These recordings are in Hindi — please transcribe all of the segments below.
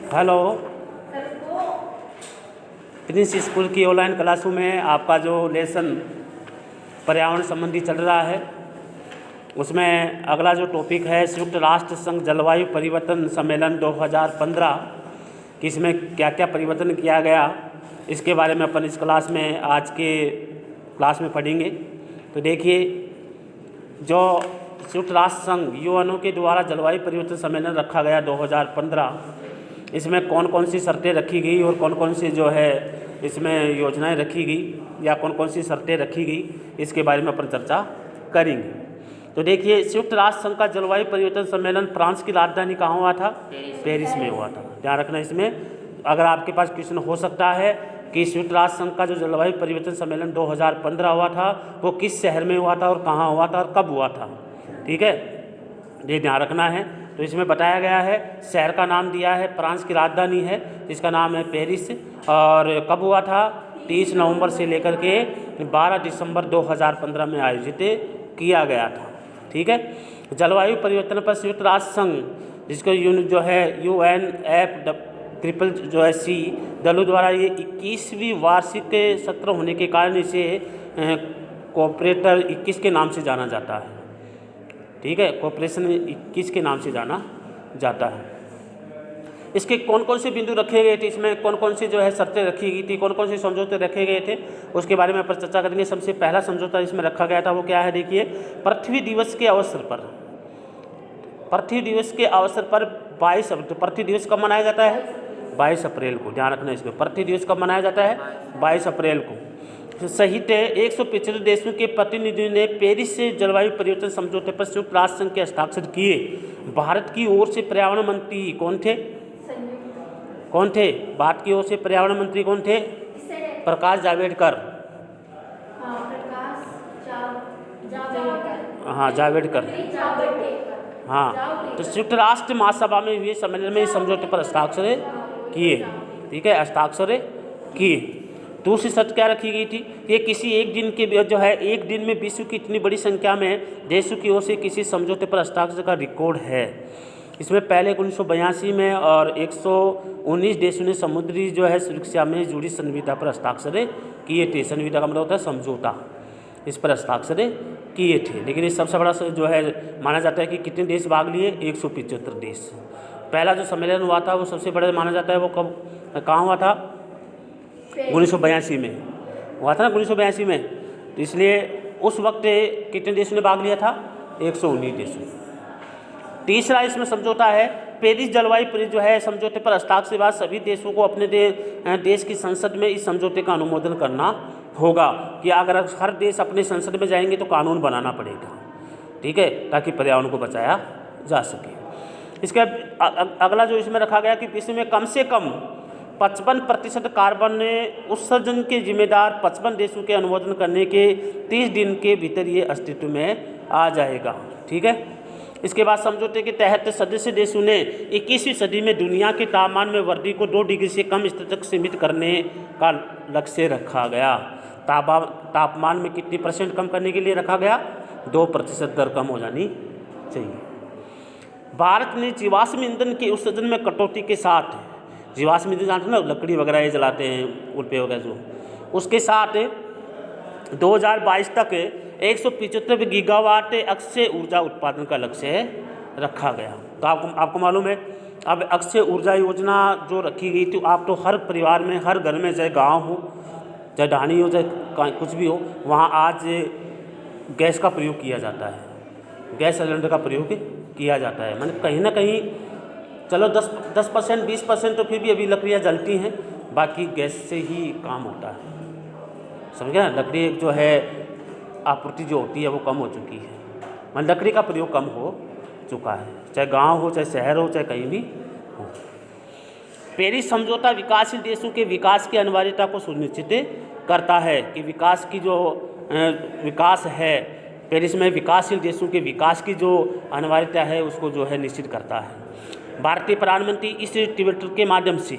हेलो। प्रिंस स्कूल की ऑनलाइन क्लासों में आपका जो लेसन पर्यावरण संबंधी चल रहा है उसमें अगला जो टॉपिक है संयुक्त राष्ट्र संघ जलवायु परिवर्तन सम्मेलन 2015 कि इसमें क्या क्या परिवर्तन किया गया, इसके बारे में अपन इस क्लास में आज के क्लास में पढ़ेंगे। तो देखिए, जो संयुक्त राष्ट्र संघ यूएनओ के द्वारा जलवायु परिवर्तन सम्मेलन रखा गया 2015, इसमें कौन कौन सी शर्तें रखी गई और कौन कौन सी जो है इसमें योजनाएं रखी गई या कौन कौन सी शर्तें रखी गई, इसके बारे में अपन चर्चा करेंगे। तो देखिए, संयुक्त राष्ट्र संघ का जलवायु परिवर्तन सम्मेलन फ्रांस की राजधानी कहाँ हुआ था? पेरिस में हुआ था। ध्यान रखना, इसमें अगर आपके पास क्वेश्चन हो सकता है कि संयुक्त राष्ट्र संघ का जो जलवायु परिवर्तन सम्मेलन 2015 हुआ था वो किस शहर में हुआ था और कहाँ हुआ था और कब हुआ था। ठीक है, ये ध्यान रखना है। तो इसमें बताया गया है, शहर का नाम दिया है, फ्रांस की राजधानी है जिसका नाम है पेरिस, और कब हुआ था? 30 नवंबर से लेकर के 12 दिसंबर 2015 में आयोजित किया गया था। ठीक है, जलवायु परिवर्तन पर संयुक्त राष्ट्र संघ जिसको जो है UNFCCC जो है सी दलों द्वारा ये 21वीं वार्षिक सत्र होने के कारण इसे कोऑपरेटर 21 के नाम से जाना जाता है। ठीक है, कोऑपरेशन 21 के नाम से जाना जाता है। इसके कौन कौन से बिंदु रखे गए थे, इसमें कौन कौन सी जो है शर्तें रखी गई थी, कौन कौन से समझौते रखे गए थे, उसके बारे में अपन चर्चा करेंगे। सबसे पहला समझौता इसमें रखा गया था वो क्या है? देखिए, पृथ्वी दिवस के अवसर पर 22 पृथ्वी दिवस कब मनाया जाता है? 22 अप्रैल को। ध्यान रखना, इसमें पृथ्वी दिवस कब मनाया जाता है? 22 अप्रैल को। सहित 175 देशों के प्रतिनिधियों ने पेरिस से जलवायु परिवर्तन समझौते पर संयुक्त राष्ट्र संघ के हस्ताक्षर किए। भारत की ओर से पर्यावरण मंत्री कौन थे? भारत की ओर से पर्यावरण मंत्री कौन थे? प्रकाश जावड़ेकर। हाँ, जावड़ेकर। हाँ, तो संयुक्त राष्ट्र महासभा में हुए सम्मेलन में इस समझौते पर हस्ताक्षर किए। ठीक है, हस्ताक्षर किए। दूसरी शर्त क्या रखी गई थी? ये किसी एक दिन के जो है एक दिन में विश्व की इतनी बड़ी संख्या में देशों की ओर से किसी समझौते पर हस्ताक्षर का रिकॉर्ड है। इसमें पहले 1982 में और 119 देशों ने समुद्री जो है सुरक्षा में जुड़ी संविधा पर हस्ताक्षर किए थे। संविधा का मतलब होता है समझौता, इस पर हस्ताक्षर किए थे। लेकिन ये सबसे बड़ा जो है माना जाता है कि कितने देश भाग लिए? 175 देश। पहला जो सम्मेलन हुआ था वो सबसे बड़ा माना जाता है, वो कहाँ हुआ था? 1982 में हुआ था ना, 1982 में। तो इसलिए उस वक्त कितने देशों ने भाग लिया था? 119 देशों। तीसरा इसमें समझौता है, पेरिस जलवायु जो है समझौते पर हस्ताक्षर के बाद सभी देशों को अपने देश की संसद में इस समझौते का अनुमोदन करना होगा। कि अगर हर देश अपने संसद में जाएंगे तो कानून बनाना पड़ेगा। ठीक है, ताकि पर्यावरण को बचाया जा सके। इसके अगला जो इसमें रखा गया कि विश्व में कम से कम 55% कार्बन उत्सर्जन के जिम्मेदार 55 देशों के अनुमोदन करने के 30 दिन के भीतर ये अस्तित्व में आ जाएगा। ठीक है, इसके बाद समझौते के तहत सदस्य देशों ने 21वीं सदी में दुनिया के तापमान में वृद्धि को 2 डिग्री से कम स्तर तक सीमित करने का लक्ष्य रखा गया। तापमान में कितनी % कम करने के लिए रखा गया? 2% दर कम हो जानी चाहिए। भारत ने जीवाश्म ईंधन के उत्सर्जन में कटौती के साथ, जीवाश्म ईंधन जानते हैं ना, लकड़ी वगैरह ये जलाते हैं उल्पे वगैरह जो, उसके साथ 2022 तक 175 गीगावाट अक्षय ऊर्जा उत्पादन का लक्ष्य रखा गया। तो आपको मालूम है, अब अक्षय ऊर्जा योजना जो रखी गई थी, आप तो हर परिवार में, हर घर में, चाहे गांव हो, चाहे ढाणी हो, चाहे कुछ भी हो, वहाँ आज गैस का प्रयोग किया जाता है। गैस सिलेंडर का प्रयोग किया जाता है। मतलब कहीं ना कहीं, चलो 10% 20% तो फिर भी अभी लकड़ियाँ जलती हैं, बाकी गैस से ही काम होता है। समझे ना, लकड़ी जो है आपूर्ति जो होती है वो कम हो चुकी है। मतलब लकड़ी का प्रयोग कम हो चुका है, चाहे गांव हो, चाहे शहर हो, चाहे कहीं भी हो। पेरिस समझौता विकासशील देशों के विकास की अनिवार्यता को सुनिश्चित करता है कि विकास की जो विकास है, पेरिस में विकासशील देशों के विकास की जो अनिवार्यता है उसको जो है निश्चित करता है। भारतीय प्रधानमंत्री इस ट्विटर के माध्यम से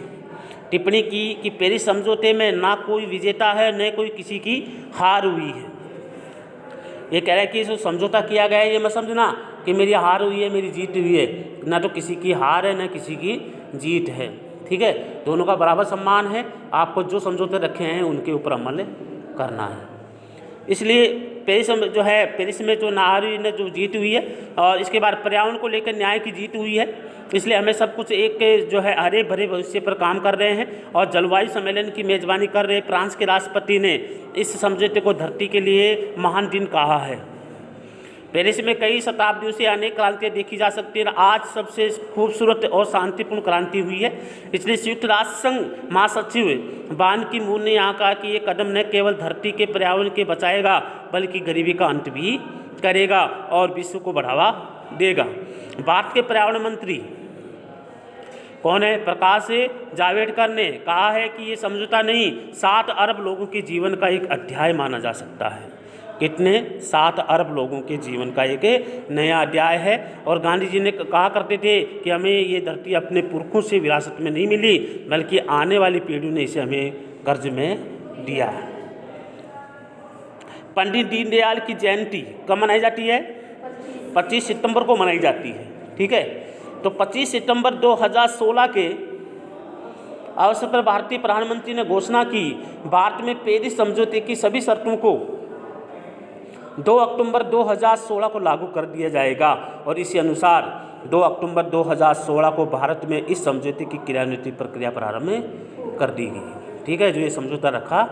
टिप्पणी की कि पेरिस समझौते में ना कोई विजेता है, न कोई किसी की हार हुई है। ये कह रहा है कि जो समझौता किया गया है ये मत समझना कि मेरी हार हुई है, मेरी जीत हुई है, ना तो किसी की हार है, ना किसी की जीत है। ठीक है, दोनों का बराबर सम्मान है, आपको जो समझौते रखे हैं उनके ऊपर अमल करना है। इसलिए पेरिस में जो है, पेरिस में जो नारी ने जो जीत हुई है, और इसके बाद पर्यावरण को लेकर न्याय की जीत हुई है, इसलिए हमें सब कुछ एक जो है हरे भरे भविष्य पर काम कर रहे हैं। और जलवायु सम्मेलन की मेज़बानी कर रहे फ्रांस के राष्ट्रपति ने इस समझौते को धरती के लिए महान दिन कहा है। पेरिस में कई शताब्दियों से अनेक क्रांतियाँ देखी जा सकती हैं, आज सबसे खूबसूरत और शांतिपूर्ण क्रांति हुई है। इसलिए संयुक्त राष्ट्र संघ महासचिव बान की मून ने यहाँ कहा कि ये कदम न केवल धरती के पर्यावरण के बचाएगा बल्कि गरीबी का अंत भी करेगा और विश्व को बढ़ावा देगा। भारत के पर्यावरण मंत्री कौन है? प्रकाश जावड़ेकर ने कहा है कि ये समझौता नहीं, 7 अरब लोगों के जीवन का एक अध्याय माना जा सकता है। कितने? 7 अरब लोगों के जीवन का एक नया अध्याय है। और गांधी जी ने कहा करते थे कि हमें ये धरती अपने पुरखों से विरासत में नहीं मिली, बल्कि आने वाली पीढ़ियों ने इसे हमें कर्ज में दिया है। पंडित दीनदयाल की जयंती कब मनाई जाती है? 25 सितंबर को मनाई जाती है, ठीक है। तो 25 सितंबर 2016 के अवसर पर भारतीय प्रधानमंत्री ने घोषणा की, भारत में पेरिस समझौते की सभी शर्तों को 2 अक्टूबर 2016 को लागू कर दिया जाएगा। और इसी अनुसार 2 अक्टूबर 2016 को भारत में इस समझौते की क्रियान्वित प्रक्रिया प्रारंभ कर दी गई, ठीक है। जो ये समझौता रखा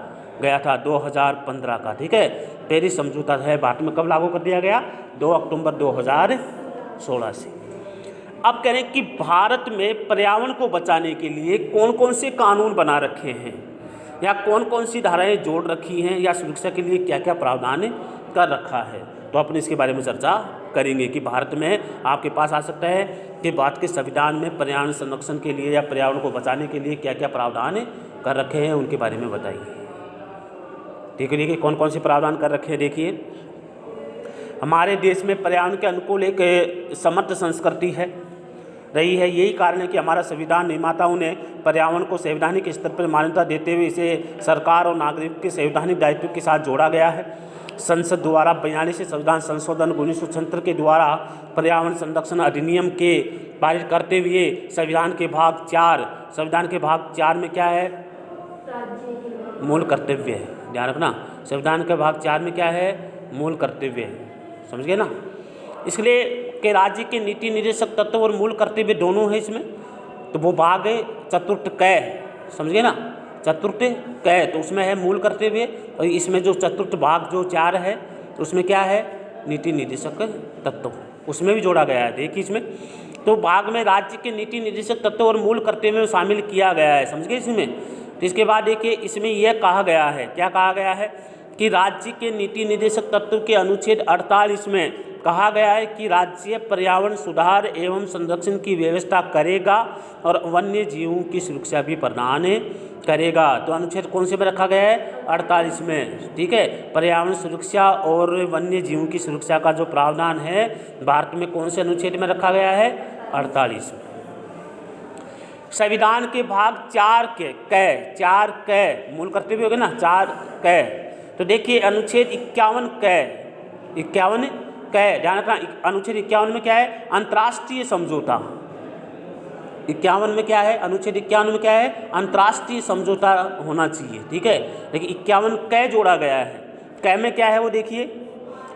गया था 2015 का, ठीक है। पेरिस समझौता है भारत में कब लागू कर दिया गया? 2 अक्टूबर 2016 से। अब कह रहे हैं कि भारत में पर्यावरण को बचाने के लिए कौन कौन से कानून बना रखे हैं, या कौन कौन सी धाराएं जोड़ रखी हैं, या सुरक्षा के लिए क्या क्या प्रावधान कर रखा है। तो अपन इसके बारे में चर्चा करेंगे कि भारत में आपके पास आ सकता है कि भारत के संविधान में पर्यावरण संरक्षण के लिए या पर्यावरण को बचाने के लिए क्या क्या प्रावधान कर रखे हैं, उनके बारे में बताइए। ठीक है, देखिए कौन कौन से प्रावधान कर रखे हैं। देखिए, हमारे देश में पर्यावरण के अनुकूल एक समर्थ संस्कृति है रही है। यही कारण है कि हमारा संविधान निर्माताओं ने पर्यावरण को संवैधानिक स्तर पर मान्यता देते हुए इसे सरकार और नागरिक के संवैधानिक दायित्व के साथ जोड़ा गया है। संसद द्वारा 42 संविधान संशोधन 1976 के द्वारा पर्यावरण संरक्षण अधिनियम के पारित करते हुए संविधान के भाग 4 में क्या है? मूल कर्तव्य है। ध्यान रखना, संविधान के भाग 4 में क्या है? मूल कर्तव्य है। समझ गए ना? इसलिए कि राज्य के नीति निर्देशक तत्व और मूल कर्तव्य दोनों हैं इसमें। तो वो भाग है चतुर्थ क, समझ गए ना? चतुर्थ क, तो उसमें है मूल कर्तव्य, और इसमें जो चतुर्थ भाग जो 4 है उसमें क्या है? नीति निर्देशक तत्व, उसमें भी जोड़ा गया है। देखिए इसमें तो भाग में राज्य के नीति निर्देशक तत्व और मूल कर्तव्य में शामिल किया गया है। समझ गए इसमें? तो इसके बाद देखिए इसमें यह कहा गया है, क्या कहा गया है कि राज्य के नीति निर्देशक तत्व के अनुच्छेद 48 में कहा गया है कि राज्य पर्यावरण सुधार एवं संरक्षण की व्यवस्था करेगा और वन्य जीवों की सुरक्षा भी प्रदान करेगा। तो अनुच्छेद कौन से में रखा गया है? 48 में, ठीक है। पर्यावरण सुरक्षा और वन्य जीवों की सुरक्षा का जो प्रावधान है भारत में कौन से अनुच्छेद में रखा गया है? 48 में। संविधान के भाग 4 क मूल कर्तव्य हो गए ना, 4 क। तो देखिए अनुच्छेद 51 क, ध्यान रखना, अनुच्छेद 51 में क्या है? अंतर्राष्ट्रीय समझौता। 51 में क्या है? अनुच्छेद 51 में क्या है? अंतर्राष्ट्रीय समझौता होना चाहिए, ठीक है। लेकिन 51 क जोड़ा गया है। क में क्या है वो देखिए,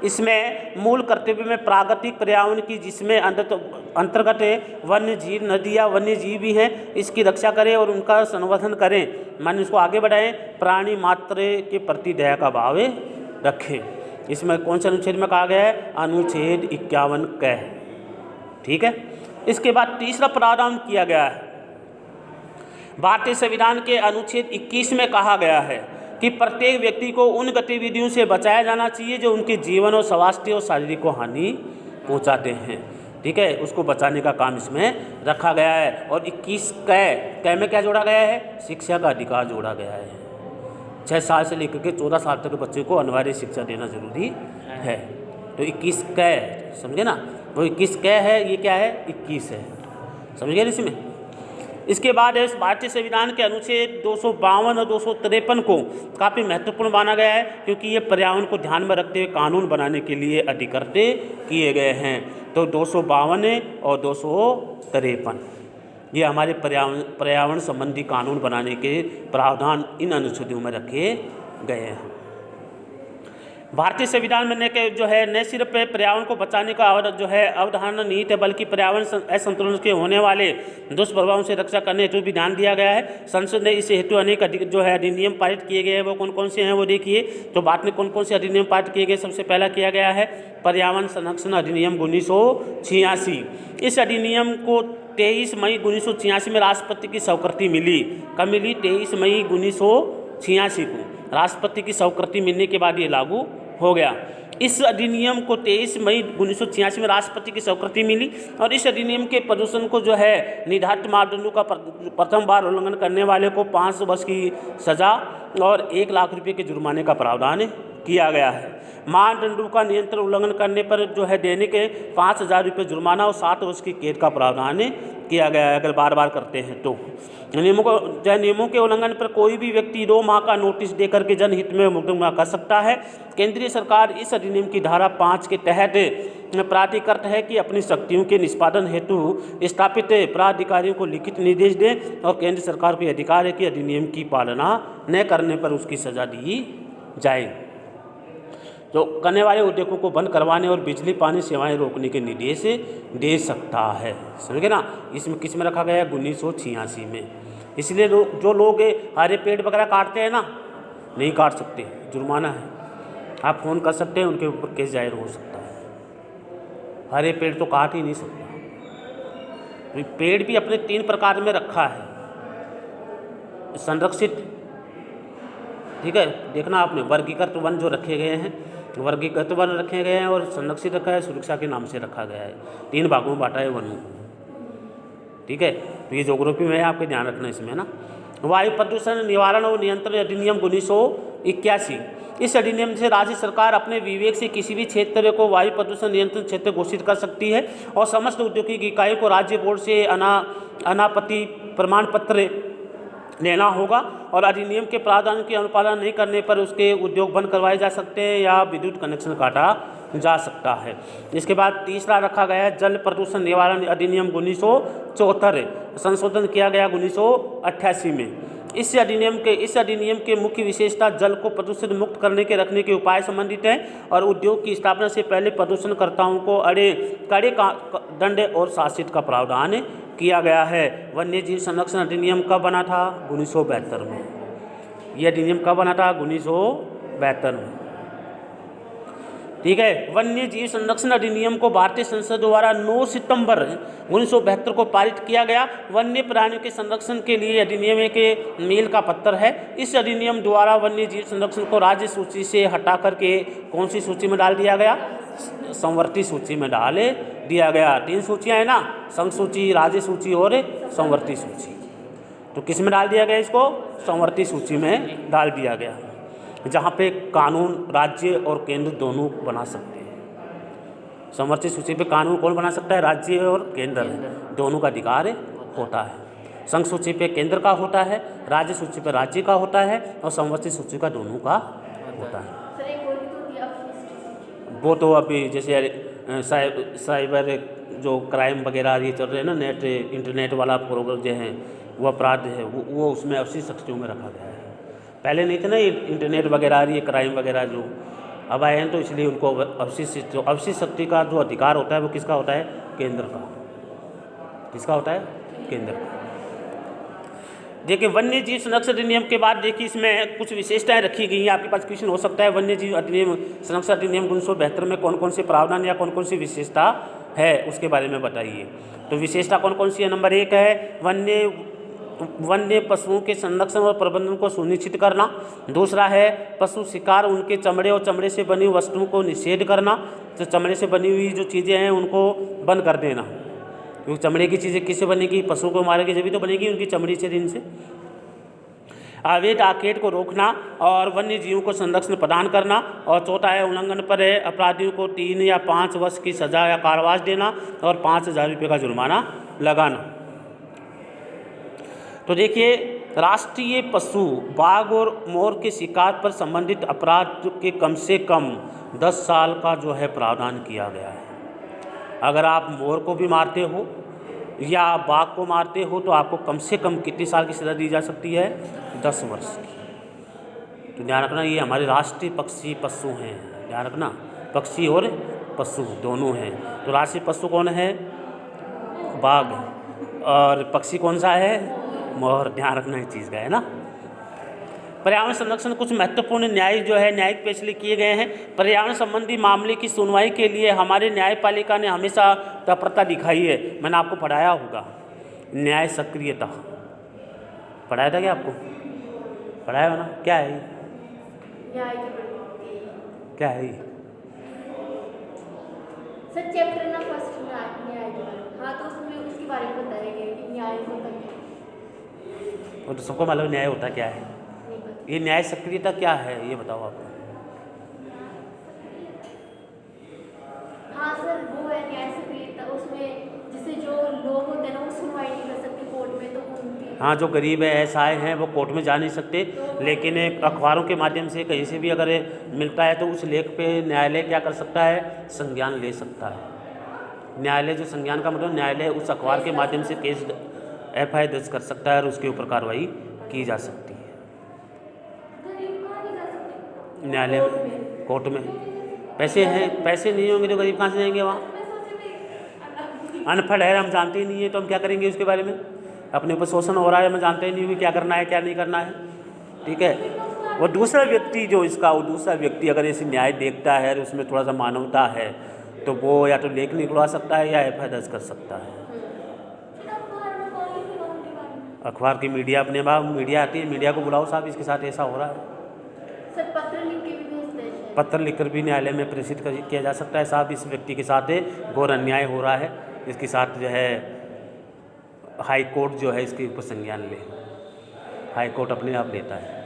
इसमें मूल कर्तव्य में प्राकृतिक पर्यावरण की, जिसमें अंतर्गत वन्य जीव, नदियाँ वन्य जीव भी हैं, इसकी रक्षा करें और उनका संवर्धन करें, माने उसको आगे बढ़ाएं, प्राणी मात्र के प्रति दया का भाव रखें। इसमें कौन से अनुच्छेद में कहा गया है? अनुच्छेद 51 क, ठीक है। इसके बाद तीसरा प्रावधान किया गया है, भारतीय संविधान के अनुच्छेद 21 में कहा गया है कि प्रत्येक व्यक्ति को उन गतिविधियों से बचाया जाना चाहिए जो उनके जीवन और स्वास्थ्य और शारीरिक को हानि पहुंचाते हैं, ठीक है। उसको बचाने का काम इसमें रखा गया है। और 21 क में क्या जोड़ा गया है? शिक्षा का अधिकार जोड़ा गया है। 6 साल से लेकर के 14 साल तक के बच्चे को अनिवार्य शिक्षा देना जरूरी है। तो 21 क, समझे ना? वो 21 क है, ये क्या है? 21 है। समझ गए इसमें? इसके बाद इस भारतीय संविधान के अनुच्छेद 252 और 253 को काफ़ी महत्वपूर्ण माना गया है, क्योंकि ये पर्यावरण को ध्यान में रखते हुए कानून बनाने के लिए अधिकृत किए गए हैं। तो 252 और 253, ये हमारे पर्यावरण संबंधी कानून बनाने के प्रावधान इन अनुच्छेदों में रखे गए हैं। भारतीय संविधान में न सिर्फ पर्यावरण को बचाने का अवधारणा निहित है, बल्कि पर्यावरण असंतुलन के होने वाले दुष्प्रभावों से रक्षा करने हेतु भी ध्यान दिया गया है। संसद ने इस हेतु अनेक अधिनियम पारित किए गए हैं। वो कौन कौन से हैं वो देखिए। तो बात में कौन कौन से अधिनियम पारित किए गए, सबसे पहला किया गया है पर्यावरण संरक्षण अधिनियम 1986। इस अधिनियम को 23 मई 1986 में राष्ट्रपति की स्वीकृति मिली। कब मिली? 23 मई 1986 को राष्ट्रपति की स्वीकृति मिलने के बाद ये लागू हो गया। इस अधिनियम को 23 मई 1986 में राष्ट्रपति की स्वीकृति मिली और इस अधिनियम के प्रदूषण को निर्धारित मापदंडों का प्रथम बार उल्लंघन करने वाले को 5 वर्ष की सजा और 1 लाख रुपये के जुर्माने का प्रावधान किया गया है। मानदंडों का नियंत्रण उल्लंघन करने पर देने के 5,000 रुपये जुर्माना और 7 वर्ष की कैद का प्रावधान किया गया है अगर बार बार करते हैं तो। नियमों के उल्लंघन पर कोई भी व्यक्ति 2 माह का नोटिस देकर के जनहित में मुकदमा कर सकता है। केंद्रीय सरकार इस अधिनियम की धारा 5 के तहत प्राधिकृत है कि अपनी शक्तियों के निष्पादन हेतु स्थापित प्राधिकारियों को लिखित निर्देश दे और केंद्र सरकार को अधिकार है कि अधिनियम की पालना न करने पर उसकी सजा दी जाए। जो करने वाले उद्योगों को बंद करवाने और बिजली पानी सेवाएं रोकने के निर्देश दे सकता है। समझे ना? इसमें किस में रखा गया है? 1986 में। इसलिए जो लोग हरे पेड़ वगैरह काटते हैं ना, नहीं काट सकते, जुर्माना है। आप फ़ोन कर सकते हैं, उनके ऊपर केस दायर हो सकता है। हरे पेड़ तो काट ही नहीं सकता। पेड़ भी अपने 3 प्रकार में रखा है। संरक्षित, ठीक है, देखना आपने, वर्गीकृत वन जो रखे गए हैं, वर्गीकृत वन रखे गए हैं और संरक्षित रखा है, सुरक्षा के नाम से रखा गया है। 3 भागों में बांटा है वन को, ठीक है। तो ये ज्योग्राफी में है, आपके ध्यान रखना इसमें ना। वायु प्रदूषण निवारण और नियंत्रण अधिनियम 1981। इस अधिनियम से राज्य सरकार अपने विवेक से किसी भी क्षेत्र को वायु प्रदूषण नियंत्रण क्षेत्र घोषित कर सकती है और समस्त औद्योगिक इकाइयों को राज्य बोर्ड से अनापत्ति प्रमाण पत्र लेना होगा और अधिनियम के प्रावधान की अनुपालन नहीं करने पर उसके उद्योग बंद करवाए जा सकते हैं या विद्युत कनेक्शन काटा जा सकता है। इसके बाद तीसरा रखा गया है जल प्रदूषण निवारण अधिनियम 1974, संशोधन किया गया 1988 में। इस अधिनियम के मुख्य विशेषता जल को प्रदूषण मुक्त करने के रखने के उपाय संबंधित है और उद्योग की स्थापना से पहले प्रदूषणकर्ताओं को कड़े दंड और शासित का प्रावधान किया गया है। वन्य जीव संरक्षण अधिनियम कब बना था? 1972 में। यह अधिनियम कब बना था? 1972 में, ठीक है। वन्य जीव संरक्षण अधिनियम को भारतीय संसद द्वारा 9 सितंबर 1972 को पारित किया गया। वन्य प्राणियों के संरक्षण के लिए अधिनियम के मील का पत्थर है। इस अधिनियम द्वारा वन्य जीव संरक्षण को राज्य सूची से हटा करके कौन सी सूची में डाल दिया गया? संवर्ती सूची में डाल दिया गया। 3 सूचियाँ हैं ना, संघ सूची, राज्य सूची और संवर्ती सूची। तो किस में डाल दिया गया? इसको संवर्ती सूची में डाल दिया गया, जहाँ पे कानून राज्य और केंद्र दोनों बना सकते हैं। संवर्ती सूची पे कानून कौन बना सकता है? राज्य और केंद्र, दोनों का अधिकार होता है। संघ सूची पे केंद्र का होता है, राज्य सूची पे राज्य का होता है और संवर्ती सूची का दोनों का होता है। वो तो अभी जैसे साइबर जो क्राइम वगैरह ये चल रहे हैं ना, इंटरनेट वाला प्रोग्राम जो है वो अपराध है, वो उसमें 80 शक्तियों में रखा गया है। पहले नहीं थे ना ये इंटरनेट वगैरह, ये क्राइम वगैरह जो अब आए हैं, तो इसलिए उनको अवशिष्ट शक्ति का जो अधिकार होता है वो किसका होता है? केंद्र का। किसका होता है? केंद्र का। देखिए वन्य जीव संरक्षण अधिनियम के बाद देखिए इसमें कुछ विशेषताएं रखी गई हैं। आपके पास क्वेश्चन हो सकता है वन्य जीव अधिनियम संरक्षण अधिनियम 1972 में कौन कौन से प्रावधान या कौन कौन सी विशेषता है उसके बारे में बताइए। तो विशेषता कौन कौन सी है? नंबर 1 है वन्य पशुओं के संरक्षण और प्रबंधन को सुनिश्चित करना। दूसरा है पशु शिकार, उनके चमड़े और चमड़े से बनी वस्तुओं को निषेध करना। तो चमड़े से बनी हुई जो चीज़ें हैं उनको बंद कर देना, क्योंकि चमड़े की चीज़ें किससे बनेगी? पशुओं को मारेगी जब भी तो बनेगी, उनकी चमड़ी से, दिन से। अवैध आखेट को रोकना और वन्य जीवों को संरक्षण प्रदान करना। और चौथा है उल्लंघन पर अपराधियों को 3 या 5 वर्ष की सजा या कारावास देना और 5,000 रुपये का जुर्माना लगाना। तो देखिए राष्ट्रीय पशु बाघ और मोर के शिकार पर संबंधित अपराध के कम से कम 10 साल का जो है प्रावधान किया गया है। अगर आप मोर को भी मारते हो या बाघ को मारते हो तो आपको कम से कम कितने साल की सज़ा दी जा सकती है? 10 वर्ष की। तो ध्यान रखना, ये हमारे राष्ट्रीय पक्षी पशु हैं। ध्यान रखना, पक्षी और पशु दोनों हैं। तो राष्ट्रीय पशु कौन है? बाघ। और पक्षी कौन सा है? मोर। ध्यान रखना इस चीज़ का, है ना। पर्यावरण संरक्षण कुछ महत्वपूर्ण न्यायिक फैसले किए गए हैं। पर्यावरण संबंधी मामले की सुनवाई के लिए हमारे न्यायपालिका ने हमेशा तत्परता दिखाई है। मैंने आपको पढ़ाया होगा न्याय सक्रियता, पढ़ाया था क्या आपको? पढ़ाया हो ना? क्या है ये? क्या है ये? सर चैप्टर ना फर्स्ट न्याय के बारे में। हाँ, तो उसमें उसके बारे में बताया गया कि न्याय होता क्या है। वो तो सबको मालूम न्याय होता क्या है। ये न्याय सक्रियता क्या है ये बताओ आप। हाँ सर, वो है न्याय सक्रियता। उसमें जैसे जो लोग होते हैं ना, वो सुनवाई नहीं कर सकते कोर्ट में, तो उनकी, हाँ, जो गरीब है, असहाय हैं, वो कोर्ट में जा नहीं सकते, लेकिन अखबारों के माध्यम से कहीं से भी अगर मिलता है तो उस लेख पे न्यायालय क्या कर सकता है? संज्ञान ले सकता है। न्यायालय जो संज्ञान का मतलब, न्यायालय उस अखबार के माध्यम से केस FI दर्ज कर सकता है और उसके ऊपर कार्रवाई की जा सकती है। न्यायालय में, कोर्ट में पैसे हैं, पैसे नहीं होंगे तो गरीब कहाँ से जाएंगे वहाँ? अनपढ़ है, हम जानते ही नहीं है तो हम क्या करेंगे उसके बारे में? अपने ऊपर शोषण हो रहा है, हमें जानते ही नहीं कि क्या करना है क्या नहीं करना है। ठीक है। वो दूसरा व्यक्ति अगर ऐसे न्याय देखता है और उसमें थोड़ा सा मानवता है तो वो या तो लेख निकलवा सकता है या FI दर्ज कर सकता है। अखबार की मीडिया, अपने बाप मीडिया आती है, मीडिया को बुलाओ, साहब इसके साथ ऐसा हो रहा है। सर पत्र लिख के भी भेजते हैं। पत्र लिखकर भी न्यायालय में प्रेषित किया जा सकता है, साहब इस व्यक्ति के साथ घोर अन्याय हो रहा है, इसके साथ जो है हाई कोर्ट जो है इसके ऊपर संज्ञान ले। हाई कोर्ट अपने आप लेता है।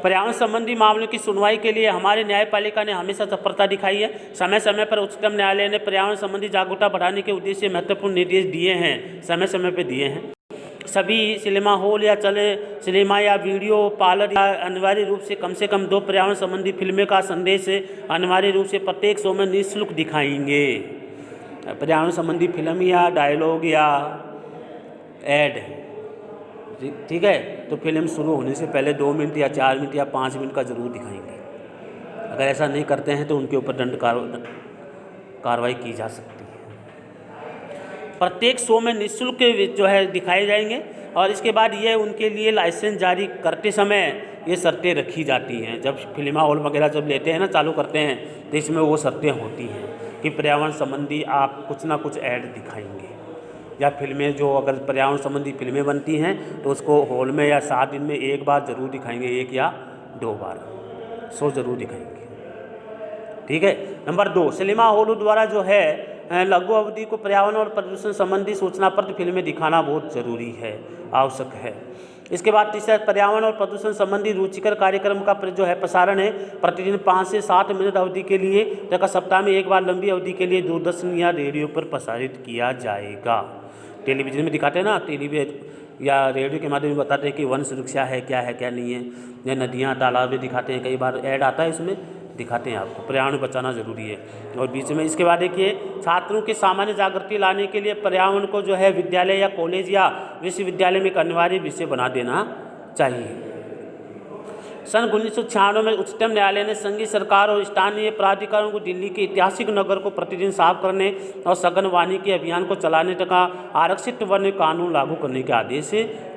पर्यावरण संबंधी मामलों की सुनवाई के लिए हमारे न्यायपालिका ने हमेशा तत्परता दिखाई है। समय समय पर उच्चतम न्यायालय ने पर्यावरण संबंधी जागरूकता बढ़ाने के उद्देश्य से महत्वपूर्ण निर्देश दिए हैं, समय समय पर दिए हैं। सभी सिनेमा हॉल या सिनेमा या वीडियो पार्लर या अनिवार्य रूप से कम 2 पर्यावरण संबंधी फिल्में का संदेश अनिवार्य रूप से प्रत्येक शो में निःशुल्क दिखाएंगे। पर्यावरण संबंधी फिल्म या डायलॉग या एड, ठीक है, तो फिल्म शुरू होने से पहले 2 मिनट या 4 मिनट या 5 मिनट का ज़रूर दिखाएंगे। अगर ऐसा नहीं करते हैं तो उनके ऊपर दंड कार्रवाई की जा सकती है। प्रत्येक शो में निःशुल्क जो है दिखाए जाएंगे और इसके बाद ये उनके लिए लाइसेंस जारी करते समय ये शर्तें रखी जाती हैं। जब फिल्मा हॉल वगैरह जब लेते हैं ना, चालू करते हैं, तो इसमें वो शर्तें होती हैं कि पर्यावरण संबंधी आप कुछ ना कुछ ऐड दिखाएंगे, या फिल्में जो अगर पर्यावरण संबंधी फिल्में बनती हैं तो उसको हॉल में या 7 दिन में 1 बार ज़रूर दिखाएंगे, 1 या 2 बार शो ज़रूर दिखाएंगे। ठीक है। नंबर 2, सिनेमा हॉलों द्वारा जो है लघु अवधि को पर्यावरण और प्रदूषण संबंधी सूचना पत्र फिल्में दिखाना बहुत ज़रूरी है, आवश्यक है। इसके बाद तीसरा, पर्यावरण और प्रदूषण संबंधी रुचिकर कार्यक्रम का जो है प्रसारण है प्रतिदिन 5 से 7 मिनट अवधि के लिए तथा सप्ताह में 1 बार लंबी अवधि के लिए दूरदर्शन या रेडियो पर प्रसारित किया जाएगा। टेलीविजन में दिखाते हैं ना, टीवी या रेडियो के माध्यम से बताते हैं कि वन सुरक्षा है क्या नहीं है, या नदियाँ तालाब भी दिखाते हैं, कई बार ऐड आता है इसमें दिखाते हैं आपको। पर्यावरण बचाना ज़रूरी है। और बीच में इसके बाद देखिए, छात्रों के सामान्य जागृति लाने के लिए पर्यावरण को जो है विद्यालय या कॉलेज या विश्वविद्यालय में एक अनिवार्य विषय बना देना चाहिए। सन 1996 में उच्चतम न्यायालय ने संघीय सरकार और स्थानीय प्राधिकरणों को दिल्ली के ऐतिहासिक नगर को प्रतिदिन साफ करने और सघन वानिकी अभियान को चलाने तथा आरक्षित वन्य कानून लागू करने के आदेश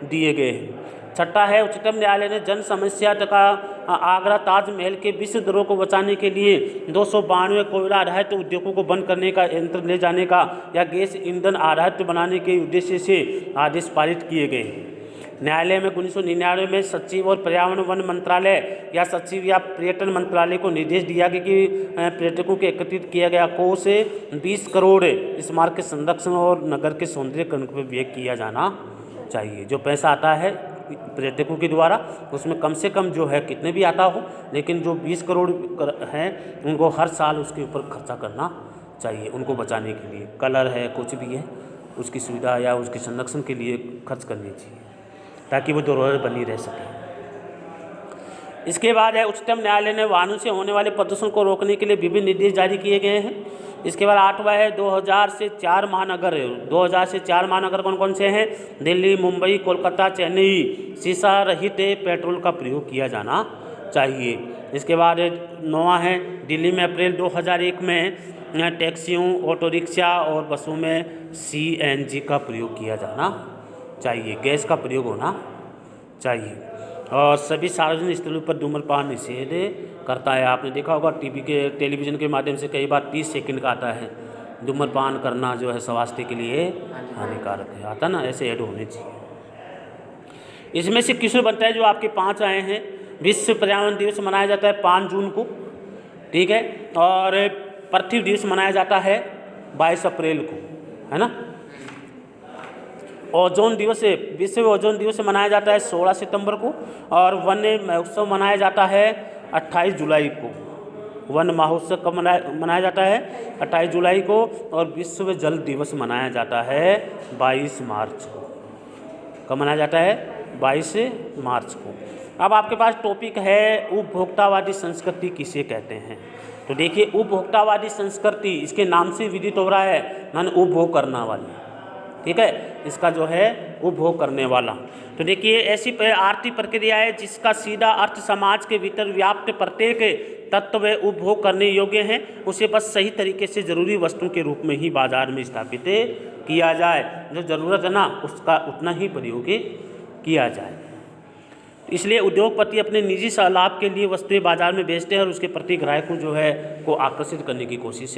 दिए गए हैं। छठा है, उच्चतम न्यायालय ने जन समस्या तथा आगरा ताजमहल के विश्व धरोहर को बचाने के लिए 292 कोयला आधारित उद्योगों को बंद करने का यंत्र ले जाने का या गैस ईंधन आधारित बनाने के उद्देश्य से आदेश पारित किए गए। न्यायालय में 1999 में सचिव और पर्यावरण वन मंत्रालय या सचिव या पर्यटन मंत्रालय को निर्देश दिया गया कि पर्यटकों के एकत्रित किया गया कोष से 20 करोड़ स्मारक के संरक्षण और नगर के सौंदर्यीकरण पर व्यय किया जाना चाहिए। जो पैसा आता है पर्यटकों के द्वारा उसमें कम से कम जो है कितने भी आता हो, लेकिन जो 20 करोड़ हैं उनको हर साल उसके ऊपर खर्चा करना चाहिए, उनको बचाने के लिए। कलर है, कुछ भी है, उसकी सुविधा या उसके संरक्षण के लिए खर्च करनी चाहिए ताकि वो धरोहर बनी रह सके। इसके बाद है उच्चतम न्यायालय ने वाहनों से होने वाले प्रदूषण को रोकने के लिए विभिन्न निर्देश जारी किए गए हैं। इसके बाद 8वां है 2000 से 4 महानगर। 2000 से 4 महानगर कौन कौन से हैं? दिल्ली, मुंबई, कोलकाता, चेन्नई। शीशा रहित पेट्रोल का प्रयोग किया जाना चाहिए। इसके बाद 9वां है दिल्ली में अप्रैल 2001 में टैक्सियों, ऑटो रिक्शा और बसों में CNG का प्रयोग किया जाना चाहिए, गैस का प्रयोग होना चाहिए। और सभी सार्वजनिक स्थलों पर धूम्रपान निषेध करता है। आपने देखा होगा टेलीविज़न के माध्यम से कई बार 30 सेकंड का आता है, धूम्रपान करना जो है स्वास्थ्य के लिए हानिकारक है, आता ना, ऐसे ऐड होने चाहिए। इसमें से किसमें बनता है जो आपके 5 आए हैं? विश्व पर्यावरण दिवस मनाया जाता है 5 जून को, ठीक है। और पृथ्वी दिवस मनाया जाता है 22 अप्रैल को, है ना। ओजोन दिवस, विश्व ओजोन दिवस मनाया जाता है 16 सितंबर को। और वन महोत्सव मनाया जाता है 28 जुलाई को। वन महोत्सव कब मनाया जाता है? 28 जुलाई को। और विश्व जल दिवस मनाया जाता है 22 मार्च को। कब मनाया जाता है? 22 मार्च को। अब आपके पास टॉपिक है उपभोक्तावादी संस्कृति किसे कहते हैं। तो देखिए, उपभोक्तावादी संस्कृति इसके नाम से विदित हो रहा है, माने उपभोग करना वाली, ठीक है, इसका जो है उपभोग करने वाला। तो देखिए, ऐसी आर्थिक प्रक्रिया है जिसका सीधा अर्थ समाज के भीतर व्याप्त प्रत्येक तत्व उपभोग करने योग्य हैं, उसे बस सही तरीके से जरूरी वस्तु के रूप में ही बाजार में स्थापित किया जाए। जो ज़रूरत है ना उसका उतना ही प्रयोग किया जाए। इसलिए उद्योगपति अपने निजी लाभ के लिए वस्तुएं बाजार में बेचते हैं और उसके प्रति ग्राहकों जो है को आकर्षित करने की कोशिश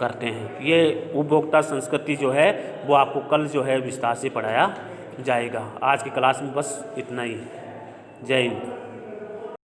करते हैं। ये उपभोक्ता संस्कृति जो है वो आपको कल जो है विस्तार से पढ़ाया जाएगा। आज की क्लास में बस इतना ही है। जय हिंद।